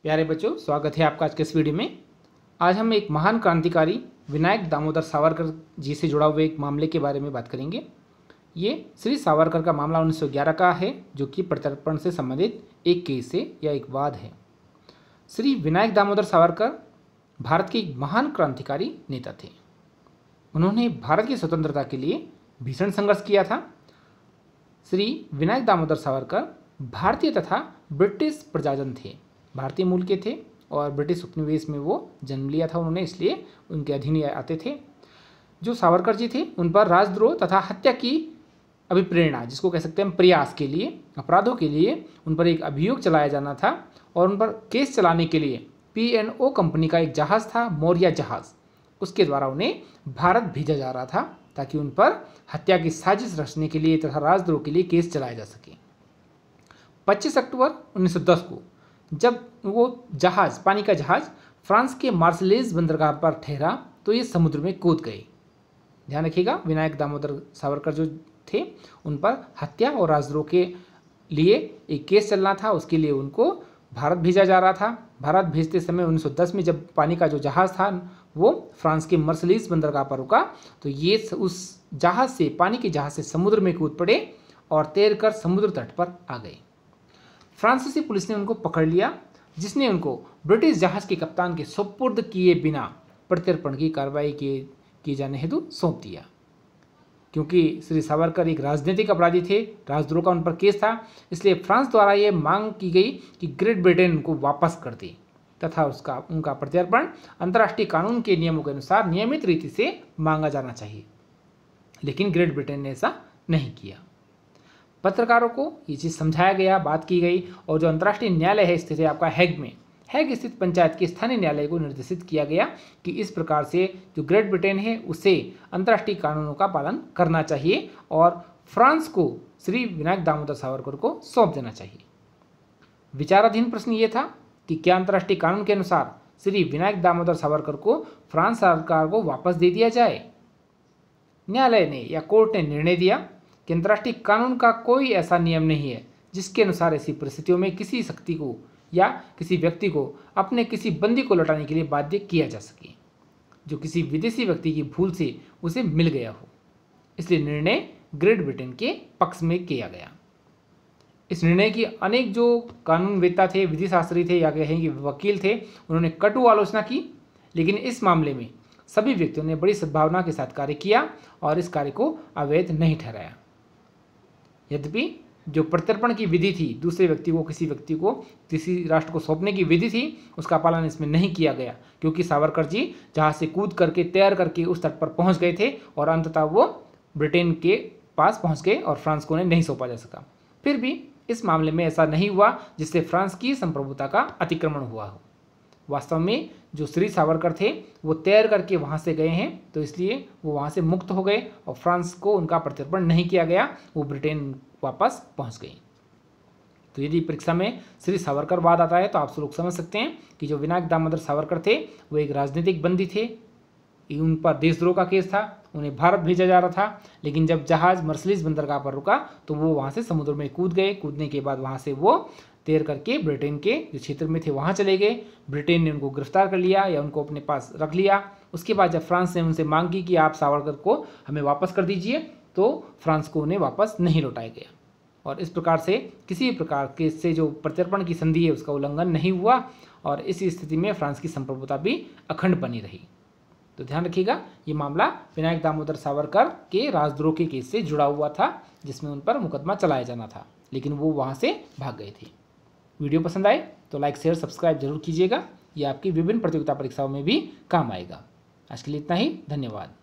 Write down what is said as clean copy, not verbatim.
प्यारे बच्चों, स्वागत है आपका आज के इस वीडियो में। आज हम एक महान क्रांतिकारी विनायक दामोदर सावरकर जी से जुड़ा हुए एक मामले के बारे में बात करेंगे। ये श्री सावरकर का मामला 1911 का है, जो कि प्रत्यर्पण से संबंधित एक केस है या एक वाद है। श्री विनायक दामोदर सावरकर भारत के एक महान क्रांतिकारी नेता थे। उन्होंने भारत की स्वतंत्रता के लिए भीषण संघर्ष किया था। श्री विनायक दामोदर सावरकर भारतीय तथा ब्रिटिश प्रजाजन थे, भारतीय मूल के थे और ब्रिटिश उपनिवेश में वो जन्म लिया था उन्होंने, इसलिए उनके अधीन आते थे। जो सावरकर जी थे उन पर राजद्रोह तथा हत्या की अभिप्रेरणा, जिसको कह सकते हैं प्रयास के लिए, अपराधों के लिए उन पर एक अभियोग चलाया जाना था और उन पर केस चलाने के लिए P&O कंपनी का एक जहाज़ था, मौर्या जहाज़, उसके द्वारा उन्हें भारत भेजा जा रहा था ताकि उन पर हत्या की साजिश रचने के लिए तथा राजद्रोह के लिए केस चलाया जा सके। 25 अक्टूबर 1910 को जब वो जहाज़, पानी का जहाज़ फ्रांस के मार्सेलेज बंदरगाह पर ठहरा तो ये समुद्र में कूद गए। ध्यान रखिएगा, विनायक दामोदर सावरकर जो थे उन पर हत्या और राजद्रोह के लिए एक केस चलना था, उसके लिए उनको भारत भेजा जा रहा था। भारत भेजते समय 1910 में जब पानी का जो जहाज़ था वो फ्रांस के मार्सेलेज बंदरगाह पर रुका तो ये उस जहाज़ से, पानी के जहाज़ से समुद्र में कूद पड़े और तैरकर समुद्र तट पर आ गए। फ्रांसीसी पुलिस ने उनको पकड़ लिया, जिसने उनको ब्रिटिश जहाज़ के कप्तान के सुपुर्द किए बिना प्रत्यर्पण की कार्रवाई किए जाने हेतु सौंप दिया। क्योंकि श्री सावरकर एक राजनीतिक अपराधी थे, राजद्रोह का उन पर केस था, इसलिए फ्रांस द्वारा ये मांग की गई कि ग्रेट ब्रिटेन उनको वापस कर दे तथा उनका प्रत्यर्पण अंतर्राष्ट्रीय कानून के नियमों के अनुसार नियमित रीति से मांगा जाना चाहिए। लेकिन ग्रेट ब्रिटेन ने ऐसा नहीं किया। पत्रकारों को ये चीज़ समझाया गया, बात की गई और जो अंतर्राष्ट्रीय न्यायालय है स्थित है आपका हैग में, हैग स्थित पंचायत के स्थानीय न्यायालय को निर्देशित किया गया कि इस प्रकार से जो ग्रेट ब्रिटेन है उसे अंतर्राष्ट्रीय कानूनों का पालन करना चाहिए और फ्रांस को श्री विनायक दामोदर सावरकर को सौंप देना चाहिए। विचाराधीन प्रश्न ये था कि क्या अंतर्राष्ट्रीय कानून के अनुसार श्री विनायक दामोदर सावरकर को फ्रांस सरकार को वापस दे दिया जाए। न्यायालय ने या कोर्ट ने निर्णय दिया कि अंतर्राष्ट्रीय कानून का कोई ऐसा नियम नहीं है जिसके अनुसार ऐसी परिस्थितियों में किसी शक्ति को या किसी व्यक्ति को अपने किसी बंदी को लौटाने के लिए बाध्य किया जा सके जो किसी विदेशी व्यक्ति की भूल से उसे मिल गया हो। इसलिए निर्णय ग्रेट ब्रिटेन के पक्ष में किया गया। इस निर्णय की अनेक जो कानूनवेत्ता थे, विधि शास्त्री थे या कहें कि वकील थे, उन्होंने कटु आलोचना की, लेकिन इस मामले में सभी व्यक्तियों ने बड़ी सद्भावना के साथ कार्य किया और इस कार्य को अवैध नहीं ठहराया। यद्यपि जो प्रत्यर्पण की विधि थी, दूसरे व्यक्ति को, किसी व्यक्ति को किसी राष्ट्र को सौंपने की विधि थी, उसका पालन इसमें नहीं किया गया क्योंकि सावरकर जी जहाज से कूद करके, तैर करके उस तट पर पहुंच गए थे और अंततः वो ब्रिटेन के पास पहुंच गए और फ्रांस को उन्हें नहीं सौंपा जा सका। फिर भी इस मामले में ऐसा नहीं हुआ जिससे फ्रांस की संप्रभुता का अतिक्रमण हुआ हो। वास्तव में जो श्री सावरकर थे वो तैर करके वहाँ से गए हैं, तो इसलिए वो वहाँ से मुक्त हो गए और फ्रांस को उनका प्रत्यर्पण नहीं किया गया, वो ब्रिटेन वापस पहुँच गई। तो यदि परीक्षा में श्री सावरकर वाद आता है तो आप लोग समझ सकते हैं कि जो विनायक दामोदर सावरकर थे वो एक राजनीतिक बंदी थे, उन पर देशद्रोह का केस था, उन्हें भारत भेजा जा रहा था। लेकिन जब जहाज़ मार्सेलेज बंदरगाह पर रुका तो वो वहाँ से समुद्र में कूद गए। कूदने के बाद वहाँ से वो तैर करके ब्रिटेन के जो क्षेत्र में थे वहाँ चले गए। ब्रिटेन ने उनको गिरफ्तार कर लिया या उनको अपने पास रख लिया। उसके बाद जब फ्रांस ने उनसे मांग की कि आप सावरकर को हमें वापस कर दीजिए, तो फ्रांस को उन्हें वापस नहीं लौटाया गया और इस प्रकार से किसी प्रकार के से जो प्रत्यर्पण की संधि है उसका उल्लंघन नहीं हुआ और इस स्थिति में फ्रांस की संप्रभुता भी अखंड बनी रही। तो ध्यान रखिएगा, ये मामला विनायक दामोदर सावरकर के राजद्रोह के केस से जुड़ा हुआ था जिसमें उन पर मुकदमा चलाया जाना था, लेकिन वो वहाँ से भाग गए थे। वीडियो पसंद आए तो लाइक, शेयर, सब्सक्राइब जरूर कीजिएगा, ये आपकी विभिन्न प्रतियोगिता परीक्षाओं में भी काम आएगा। आज के लिए इतना ही, धन्यवाद।